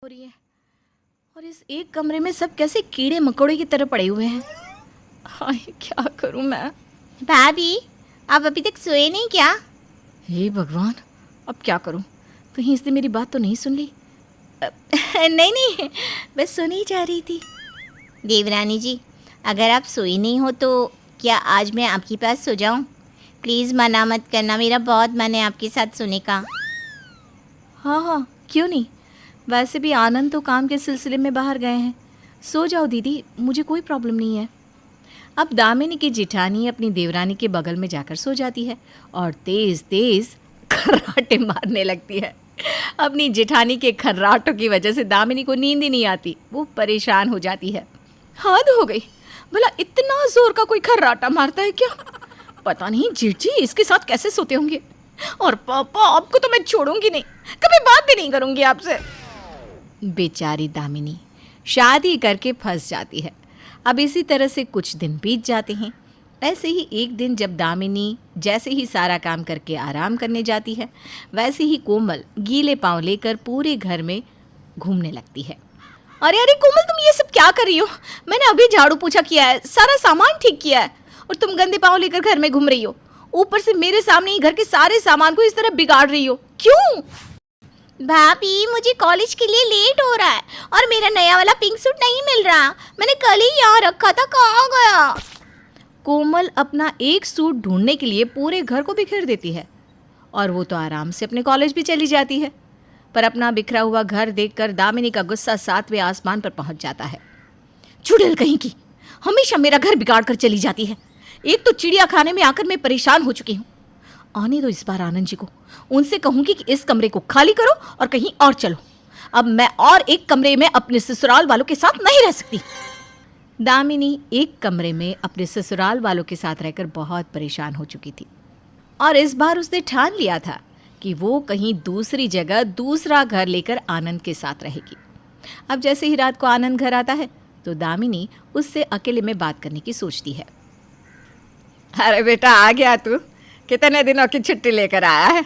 हो रही है और इस एक कमरे में सब कैसे कीड़े मकोड़े की तरह पड़े हुए हैं। हाय, क्या करूं मैं। भाभी, आप अभी तक सोए नहीं क्या? हे भगवान, अब क्या करूं। कहीं इसने मेरी बात तो नहीं सुन ली। नहीं नहीं, बस सोने ही जा रही थी। देवरानी जी, अगर आप सोई नहीं हो तो क्या आज मैं आपके पास सो जाऊं? प्लीज़ मना मत करना, मेरा बहुत मन है आपके साथ सोने का। हाँ हाँ, क्यों नहीं। वैसे भी आनंद तो काम के सिलसिले में बाहर गए हैं। सो जाओ दीदी, मुझे कोई प्रॉब्लम नहीं है। अब दामिनी की जिठानी अपनी देवरानी के बगल में जाकर सो जाती है और तेज तेज खर्राटे मारने लगती है। अपनी जिठानी के खर्राटों की वजह से दामिनी को नींद ही नहीं आती। वो परेशान हो जाती है। हद हो गई, भला इतना जोर का कोई खर्राटा मारता है क्या। पता नहीं जीठ जी इसके साथ कैसे सोते होंगे। और पापा, आपको तो मैं छोड़ूंगी नहीं, कभी बात भी नहीं करूंगी आपसे। बेचारी दामिनी शादी करके फंस जाती है। अब इसी तरह से कुछ दिन बीत जाते हैं। ऐसे ही एक दिन जब दामिनी जैसे ही सारा काम करके आराम करने जाती है, वैसे ही कोमल गीले पांव लेकर पूरे घर में घूमने लगती है। अरे अरे कोमल, तुम ये सब क्या कर रही हो? मैंने अभी झाड़ू पोछा किया है, सारा सामान ठीक किया है और तुम गंदे पांव लेकर घर में घूम रही हो। ऊपर से मेरे सामने ही घर के सारे सामान को इस तरह बिगाड़ रही हो, क्यों? भाभी, मुझे कॉलेज के लिए लेट हो रहा है और मेरा नया वाला पिंक सूट नहीं मिल रहा। मैंने कल ही यहाँ रखा था, कहाँ गया? कोमल अपना एक सूट ढूंढने के लिए पूरे घर को बिखेर देती है और वो तो आराम से अपने कॉलेज भी चली जाती है। पर अपना बिखरा हुआ घर देखकर दामिनी का गुस्सा 7वें आसमान पर पहुंच जाता है। चुड़ैल कहीं की, हमेशा मेरा घर बिगाड़ कर चली जाती है। एक तो चिड़िया खाने में आकर मैं परेशान हो चुकी हूँ। आने दो इस बार आनंद जी को, उनसे कहूंगी कि इस कमरे को खाली करो और कहीं और चलो। अब मैं और एक कमरे में अपने ससुराल वालों के साथ नहीं रह सकती। दामिनी एक कमरे में अपने ससुराल वालों के साथ रहकर बहुत परेशान हो चुकी थी और इस बार उसने ठान लिया था कि वो कहीं दूसरी जगह दूसरा घर लेकर आनंद के साथ रहेगी। अब जैसे ही रात को आनंद घर आता है तो दामिनी उससे अकेले में बात करने की सोचती है। अरे बेटा, आ गया तू? कितने दिनों की छुट्टी लेकर आया है?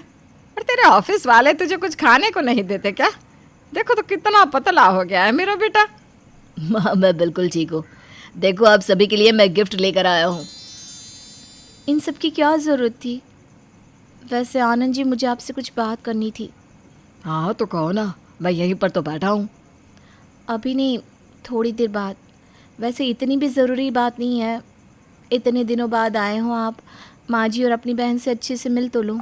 और तेरे ऑफिस वाले तुझे कुछ खाने को नहीं देते क्या? देखो तो कितना पतला हो गया है मेरा बेटा। माँ, मैं बिल्कुल ठीक हूँ। देखो, आप सभी के लिए मैं गिफ्ट लेकर आया हूँ। इन सब की क्या ज़रूरत थी? वैसे आनंद जी, मुझे आपसे कुछ बात करनी थी। हाँ तो कहो ना, मैं यहीं पर तो बैठा हूँ। अभी नहीं, थोड़ी देर बाद। वैसे इतनी भी ज़रूरी बात नहीं है। इतने दिनों बाद आए हो आप, माँ जी और अपनी बहन से अच्छे से मिल तो लो।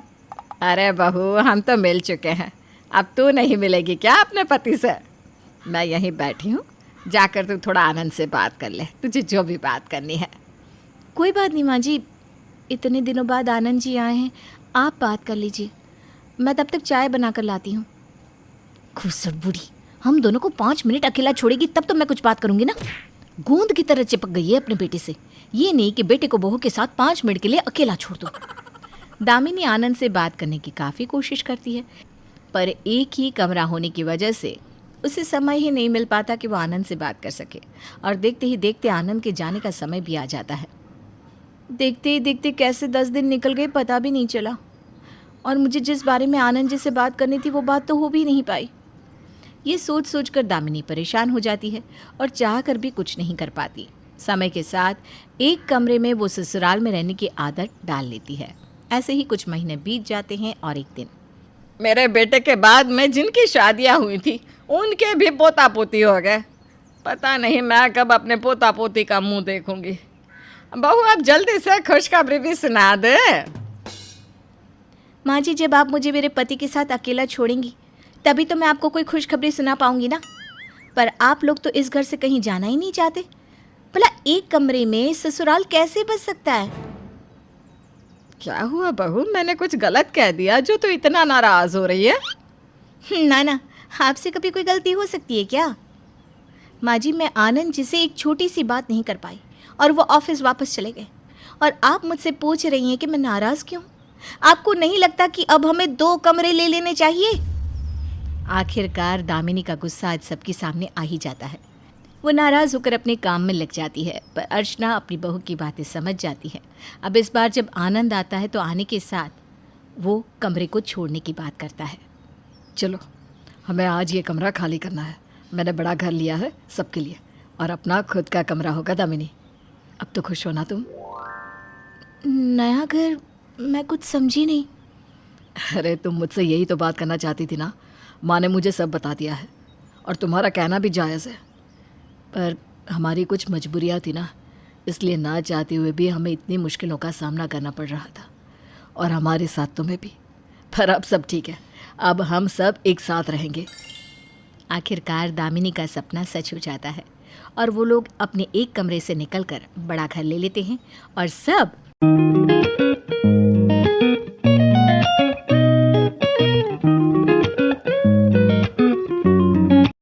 अरे बहू, हम तो मिल चुके हैं, अब तू नहीं मिलेगी क्या अपने पति से? मैं यहीं बैठी हूँ, जाकर तू थोड़ा आनंद से बात कर ले, तुझे जो भी बात करनी है। कोई बात नहीं माँ जी, इतने दिनों बाद आनंद जी आए हैं, आप बात कर लीजिए, मैं तब तक चाय बना कर लाती हूँ। खुसट बूढ़ी, हम दोनों को 5 मिनट अकेला छोड़ेगी तब तो मैं कुछ बात करूँगी ना। गूंद की तरह चिपक गई है अपने बेटे से। ये नहीं कि बेटे को बहू के साथ 5 मिनट के लिए अकेला छोड़ दो। दामिनी आनंद से बात करने की काफ़ी कोशिश करती है, पर एक ही कमरा होने की वजह से उसे समय ही नहीं मिल पाता कि वो आनंद से बात कर सके। और देखते ही देखते आनंद के जाने का समय भी आ जाता है। देखते ही देखते कैसे 10 दिन निकल गए पता भी नहीं चला। और मुझे जिस बारे में आनंद जी से बात करनी थी वो बात तो हो भी नहीं पाई। ये सोच सोच कर दामिनी परेशान हो जाती है और चाह कर भी कुछ नहीं कर पाती। समय के साथ एक कमरे में वो ससुराल में रहने की आदत डाल लेती है। ऐसे ही कुछ महीने बीत जाते हैं और एक दिन मेरे बेटे के बाद में जिनकी शादियां हुई थी उनके भी पोता पोती हो गए। पता नहीं मैं कब अपने पोता पोती का मुंह देखूंगी। बहू, आप जल्दी से खुशखबरी भी सुना दे। माँ जी, जब आप मुझे मेरे पति के साथ अकेला छोड़ेंगी तभी तो मैं आपको कोई खुशखबरी सुना पाऊंगी ना। पर आप लोग तो इस घर से कहीं जाना ही नहीं चाहते। भला एक कमरे में ससुराल कैसे बच सकता है? क्या हुआ बहू, मैंने कुछ गलत कह दिया जो तू इतना नाराज हो रही है? ना ना, आपसे कभी कोई गलती हो सकती है क्या? माँ जी, मैं आनंद जी से एक छोटी सी बात नहीं कर पाई और वो ऑफिस वापस चले गए और आप मुझसे पूछ रही हैं कि मैं नाराज़ क्यों? आपको नहीं लगता कि अब हमें 2 कमरे ले लेने चाहिए? आखिरकार दामिनी का गुस्सा आज सबके सामने आ ही जाता है। वो नाराज़ होकर अपने काम में लग जाती है, पर अर्चना अपनी बहू की बातें समझ जाती है। अब इस बार जब आनंद आता है तो आने के साथ वो कमरे को छोड़ने की बात करता है। चलो, हमें आज ये कमरा खाली करना है मैंने बड़ा घर लिया है सबके लिए और अपना खुद का कमरा होगा दामिनी। अब तो खुश हो ना तुम? नया घर? मैं कुछ समझी नहीं। अरे तुम मुझसे यही तो बात करना चाहती थी ना। माँ ने मुझे सब बता दिया है और तुम्हारा कहना भी जायज़ है, पर हमारी कुछ मजबूरियाँ थी ना, इसलिए ना चाहते हुए भी हमें इतनी मुश्किलों का सामना करना पड़ रहा था, और हमारे साथ तुम्हें भी। पर अब सब ठीक है, अब हम सब एक साथ रहेंगे। आखिरकार दामिनी का सपना सच हो जाता है और वो लोग अपने एक कमरे से निकलकर बड़ा घर ले लेते हैं और सब